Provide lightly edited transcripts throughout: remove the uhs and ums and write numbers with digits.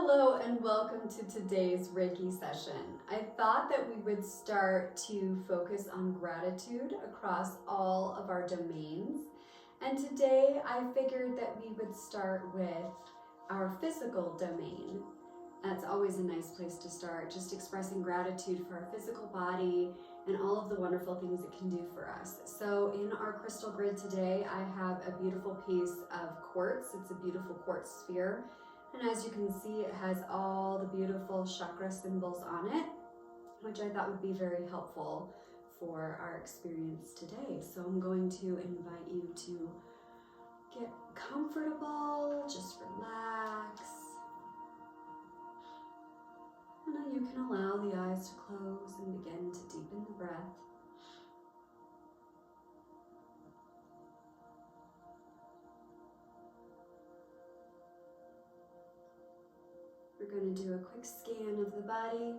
Hello and welcome to today's Reiki session. I thought that we would start to focus on gratitude across all of our domains. And today I figured that we would start with our physical domain. That's always a nice place to start, just expressing gratitude for our physical body and all of the wonderful things it can do for us. So in our crystal grid today, I have a beautiful piece of quartz. It's a beautiful quartz sphere. And as you can see, it has all the beautiful chakra symbols on it, which I thought would be very helpful for our experience today. So I'm going to invite you to get comfortable, just relax. And then you can allow the eyes to close and begin to deepen the breath. We're going to do a quick scan of the body,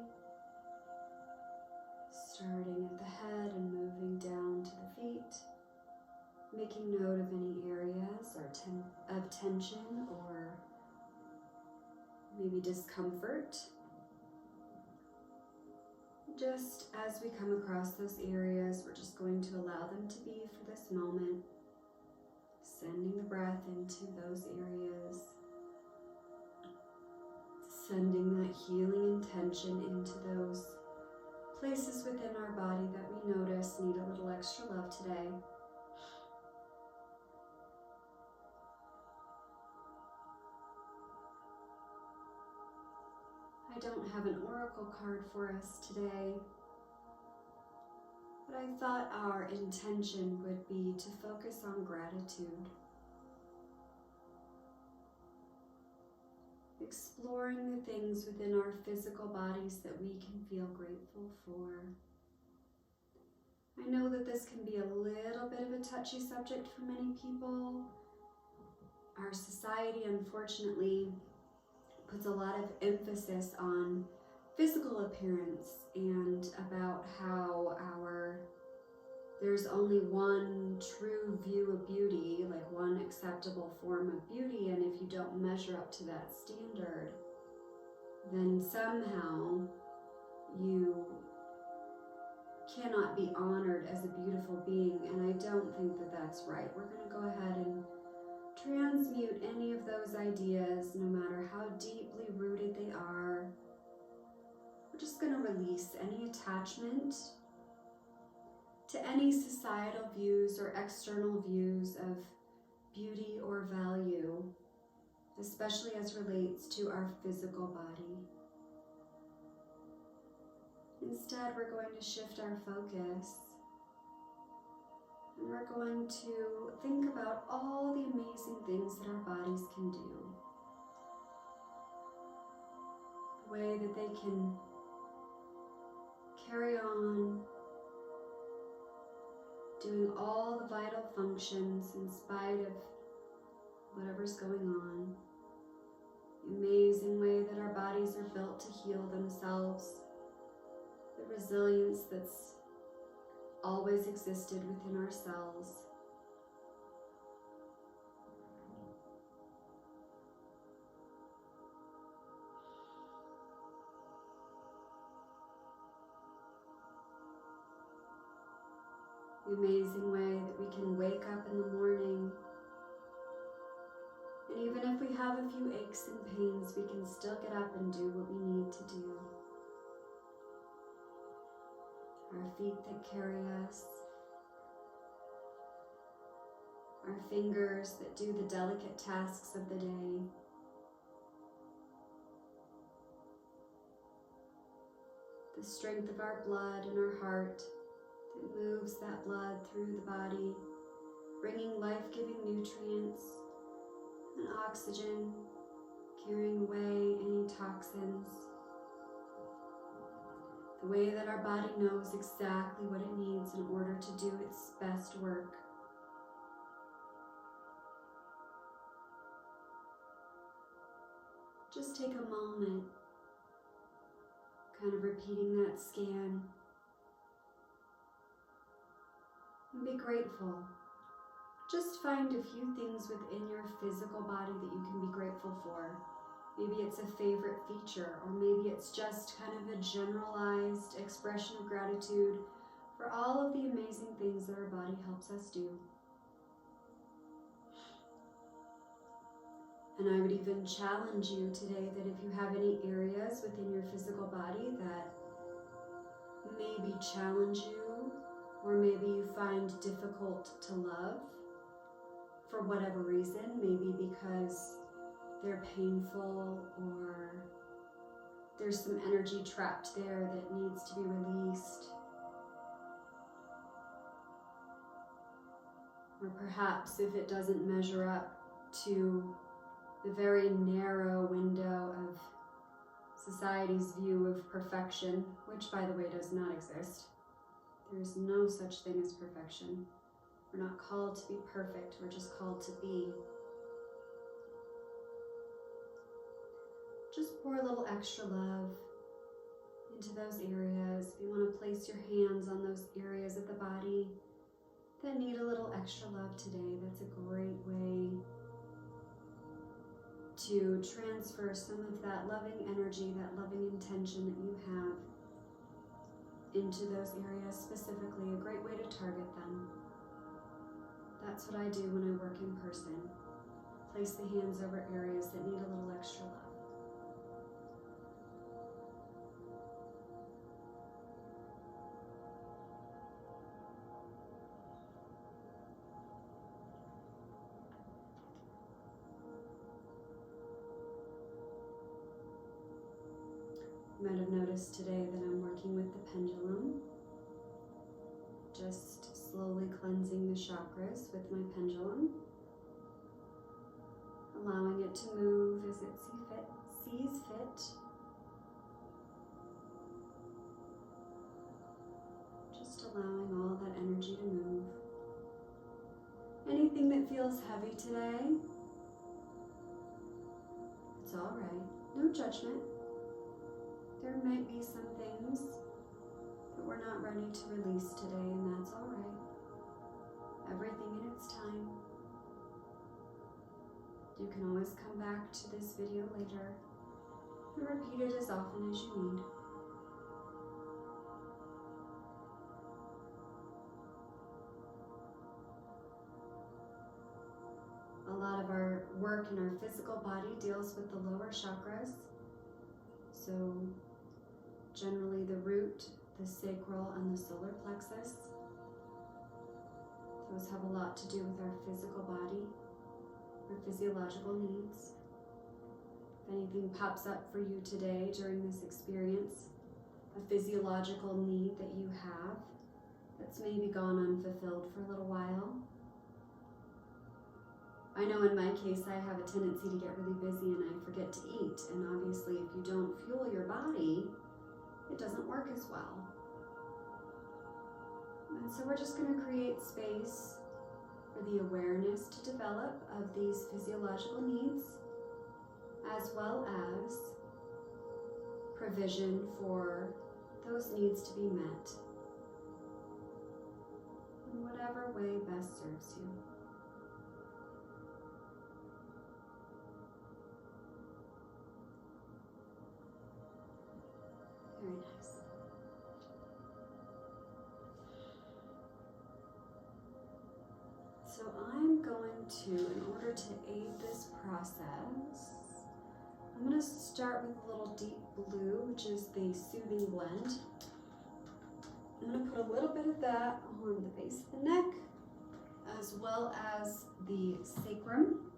starting at the head and moving down to the feet, making note of any areas of tension or maybe discomfort. Just as we come across those areas, we're just going to allow them to be for this moment, sending the breath into those areas. Sending that healing intention into those places within our body that we notice need a little extra love today. I don't have an oracle card for us today, but I thought our intention would be to focus on gratitude. Exploring the things within our physical bodies that we can feel grateful for. I know that this can be a little bit of a touchy subject for many people. Our society, unfortunately, puts a lot of emphasis on physical appearance and about how there's only one true view of beauty, like one acceptable form of beauty, and if you don't measure up to that standard, then somehow you cannot be honored as a beautiful being, and I don't think that that's right. We're going to go ahead and transmute any of those ideas, no matter how deeply rooted they are. We're just going to release any attachment to any societal views or external views of beauty or value, especially as relates to our physical body. Instead, we're going to shift our focus and we're going to think about all the amazing things that our bodies can do. The way that they can carry on doing all the vital functions in spite of whatever's going on. The amazing way that our bodies are built to heal themselves. The resilience that's always existed within ourselves. The amazing way that we can wake up in the morning, and even if we have a few aches and pains, we can still get up and do what we need to do. Our feet that carry us, our fingers that do the delicate tasks of the day, the strength of our blood and our heart that moves that blood through the body, bringing life-giving nutrients and oxygen, carrying away any toxins. The way that our body knows exactly what it needs in order to do its best work. Just take a moment, kind of repeating that scan. And be grateful. Just find a few things within your physical body that you can be grateful for. Maybe it's a favorite feature, or maybe it's just kind of a generalized expression of gratitude for all of the amazing things that our body helps us do. And I would even challenge you today that if you have any areas within your physical body that maybe challenge you, or maybe you find difficult to love for whatever reason, maybe because they're painful or there's some energy trapped there that needs to be released. Or perhaps if it doesn't measure up to the very narrow window of society's view of perfection, which by the way does not exist. There is no such thing as perfection. We're not called to be perfect, we're just called to be. Just pour a little extra love into those areas. If you want to place your hands on those areas of the body that need a little extra love today, that's a great way to transfer some of that loving energy, that loving intention that you have into those areas specifically. A great way to target them. That's what I do when I work in person. Place the hands over areas that need a little extra love. You might have noticed today that I'm working with the pendulum, just slowly cleansing the chakras with my pendulum, allowing it to move as it sees fit. Just allowing all that energy to move. Anything that feels heavy today, it's all right. No judgment. There might be some things that we're not ready to release today, and that's all right. Everything in its time. You can always come back to this video later and repeat it as often as you need. A lot of our work in our physical body deals with the lower chakras. So generally the root, the sacral, and the solar plexus. Those have a lot to do with our physical body, our physiological needs. If anything pops up for you today during this experience, a physiological need that you have that's maybe gone unfulfilled for a little while. I know in my case I have a tendency to get really busy and I forget to eat, and obviously if you don't fuel your body, it doesn't work as well. And so we're just going to create space for the awareness to develop of these physiological needs, as well as provision for those needs to be met in whatever way best serves you. Very nice. So I'm going to, in order to aid this process, I'm going to start with a little deep blue, which is the soothing blend. I'm going to put a little bit of that on the base of the neck, as well as the sacrum.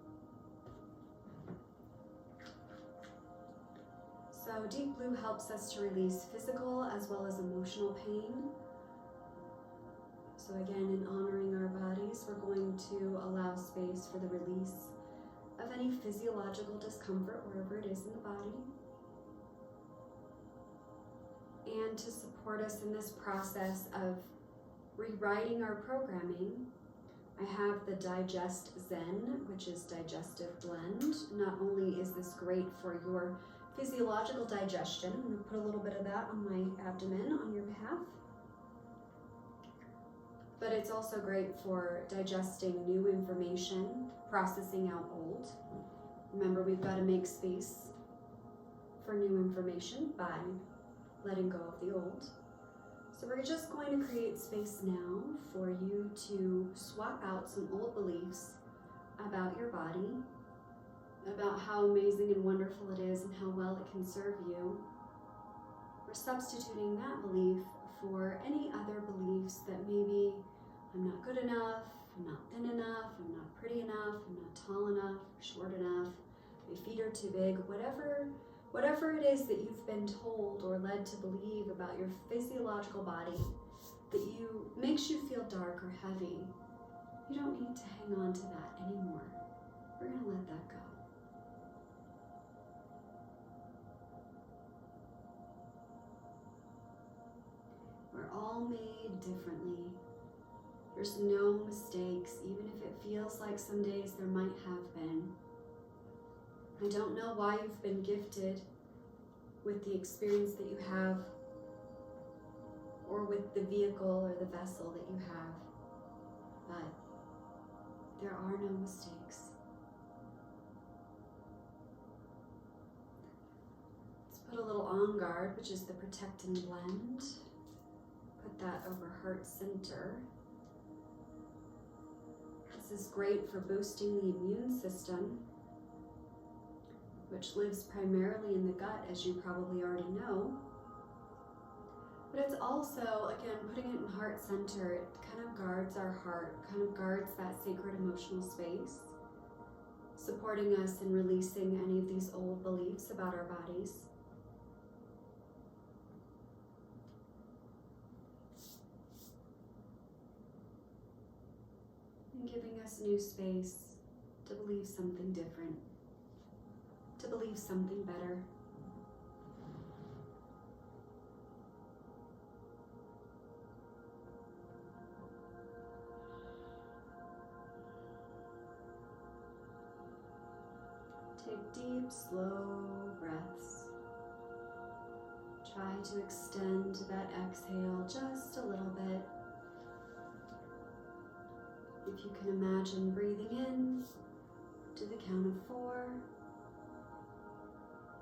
So deep blue helps us to release physical as well as emotional pain. So again, in honoring our bodies, we're going to allow space for the release of any physiological discomfort wherever it is in the body. And to support us in this process of rewriting our programming, I have the Digest Zen, which is digestive blend. Not only is this great for your physiological digestion, I'm going to put a little bit of that on my abdomen on your behalf, but it's also great for digesting new information, processing out old. Remember, we've got to make space for new information by letting go of the old. So we're just going to create space now for you to swap out some old beliefs about your body, about how amazing and wonderful it is and how well it can serve you. We're substituting that belief for any other beliefs that maybe I'm not good enough, I'm not thin enough, I'm not pretty enough, I'm not tall enough, short enough, my feet are too big, whatever it is that you've been told or led to believe about your physiological body that makes you feel dark or heavy. You don't need to hang on to that anymore. We're going to let that go. We're all made differently. There's no mistakes, even if it feels like some days there might have been. I don't know why you've been gifted with the experience that you have, or with the vehicle or the vessel that you have, but there are no mistakes. Let's put a little on guard, which is the protect and blend. Put that over heart center. This is great for boosting the immune system, which lives primarily in the gut, as you probably already know. But it's also, again, putting it in heart center, it kind of guards our heart, kind of guards that sacred emotional space, supporting us in releasing any of these old beliefs about our bodies. And giving us new space to believe something different, to believe something better. Take deep, slow breaths. Try to extend that exhale just a little bit. If you can imagine breathing in to the count of 4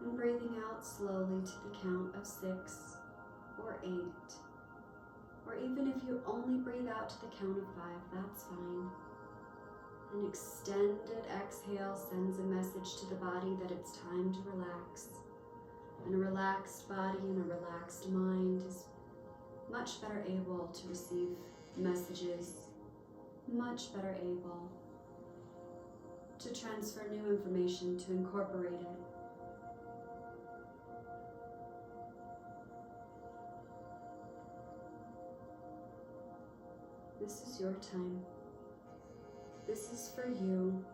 and breathing out slowly to the count of 6 or 8, or even if you only breathe out to the count of 5, that's fine. An extended exhale sends a message to the body that it's time to relax. And a relaxed body and a relaxed mind is much better able to receive messages, much better able to transfer new information, to incorporate it. This is your time. This is for you.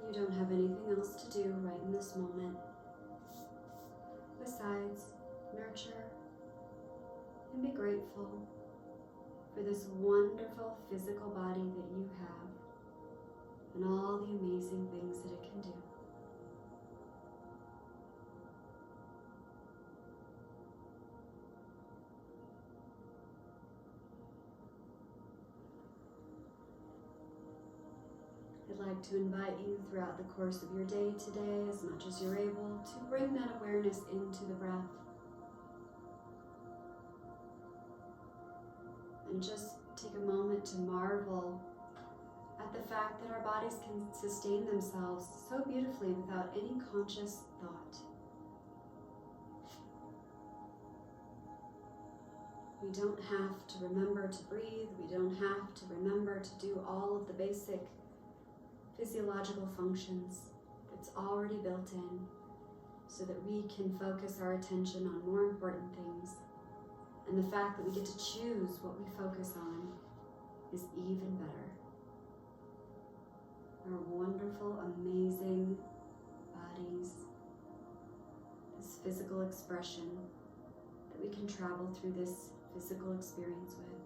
You don't have anything else to do right in this moment besides nurture and be grateful for this wonderful physical body that you have and all the amazing things that it can do. I'd like to invite you throughout the course of your day today, as much as you're able, to bring that awareness into the breath. And just take a moment to marvel at the fact that our bodies can sustain themselves so beautifully without any conscious thought. We don't have to remember to breathe. We don't have to remember to do all of the basic physiological functions. It's already built in so that we can focus our attention on more important things. And the fact that we get to choose what we focus on is even better. Our wonderful, amazing bodies, this physical expression that we can travel through this physical experience with.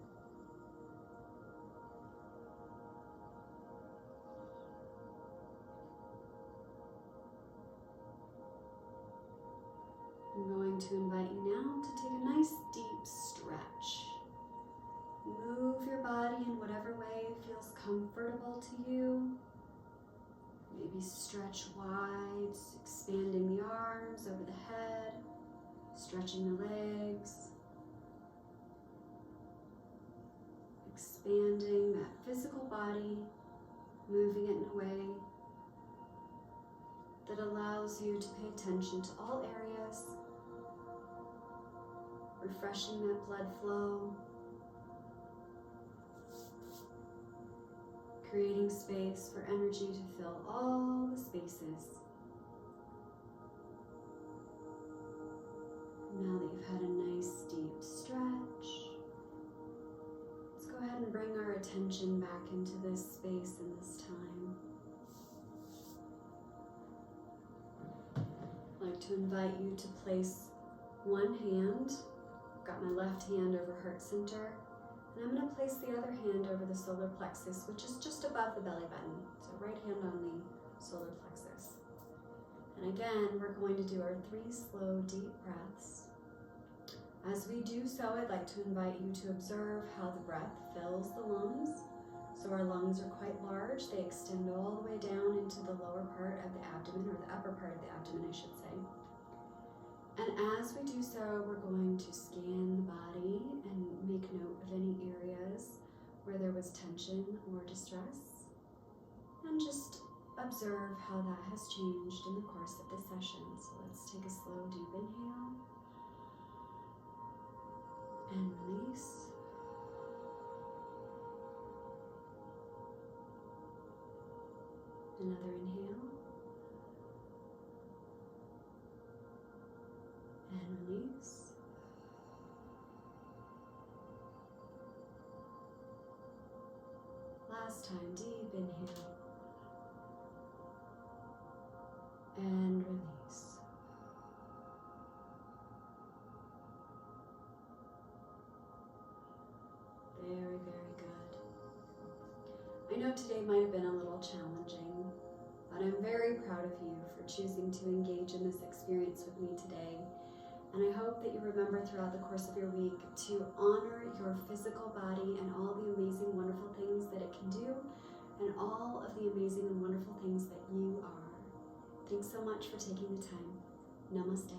I'm going to invite you now to take a nice deep stretch. Move your body in whatever way feels comfortable to you. Maybe stretch wide, expanding the arms over Stretching the legs, expanding that physical body, moving it in a way that allows you to pay attention to all areas, refreshing that blood flow, creating space for energy to fill all the spaces. Now that you've had a nice deep stretch, let's go ahead and bring our attention back into this space and this time. I'd like to invite you to place one hand, got my left hand over heart center, and I'm going to place the other hand over the solar plexus, which is just above the belly button. So right hand on the solar plexus. And again, we're going to do our 3 slow, deep breaths. As we do so, I'd like to invite you to observe how the breath fills the lungs. So our lungs are quite large. They extend all the way down into the lower part of the abdomen, or the upper part of the abdomen, I should say. And as we do so, we're going to scan the body and make note of any areas where there was tension or distress. And just observe how that has changed in the course of the session. So let's take a slow, deep inhale. And release. Another inhale. And release. Last time, deep inhale. And release. Very, very good. I know today might have been a little challenging, but I'm very proud of you for choosing to engage in this experience with me today. And I hope that you remember throughout the course of your week to honor your physical body and all the amazing, wonderful things that it can do, and all of the amazing and wonderful things that you are. Thanks so much for taking the time. Namaste.